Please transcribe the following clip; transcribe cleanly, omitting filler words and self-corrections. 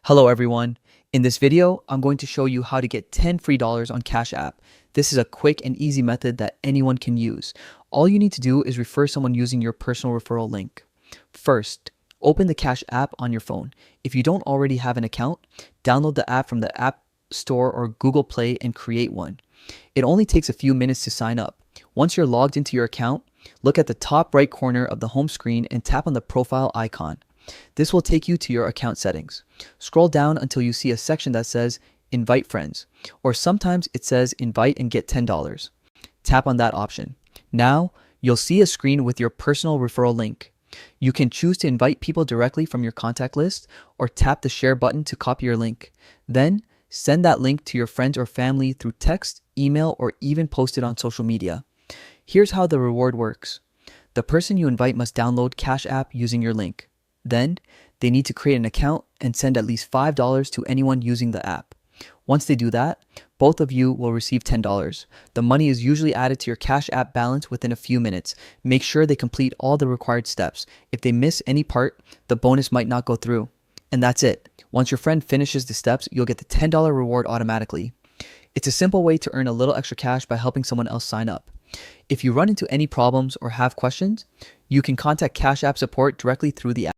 Hello everyone. In this video, I'm going to show you how to get 10 free dollars on Cash App. This is a quick and easy method that anyone can use. All you need to do is refer someone using your personal referral link. First, open the Cash App on your phone. If you don't already have an account, download the app from the App Store or Google Play and create one. It only takes a few minutes to sign up. Once you're logged into your account, look at the top right corner of the home screen and tap on the profile icon. This will take you to your account settings. Scroll down until you see a section that says Invite Friends, or sometimes it says Invite and get $10. Tap on that option. Now, you'll see a screen with your personal referral link. You can choose to invite people directly from your contact list or tap the share button to copy your link. Then, send that link to your friends or family through text, email, or even post it on social media. Here's how the reward works. The person you invite must download Cash App using your link. Then, they need to create an account and send at least $5 to anyone using the app. Once they do that, both of you will receive $10. The money is usually added to your Cash App balance within a few minutes. Make sure they complete all the required steps. If they miss any part, the bonus might not go through. And that's it. Once your friend finishes the steps, you'll get the $10 reward automatically. It's a simple way to earn a little extra cash by helping someone else sign up. If you run into any problems or have questions, you can contact Cash App support directly through the app.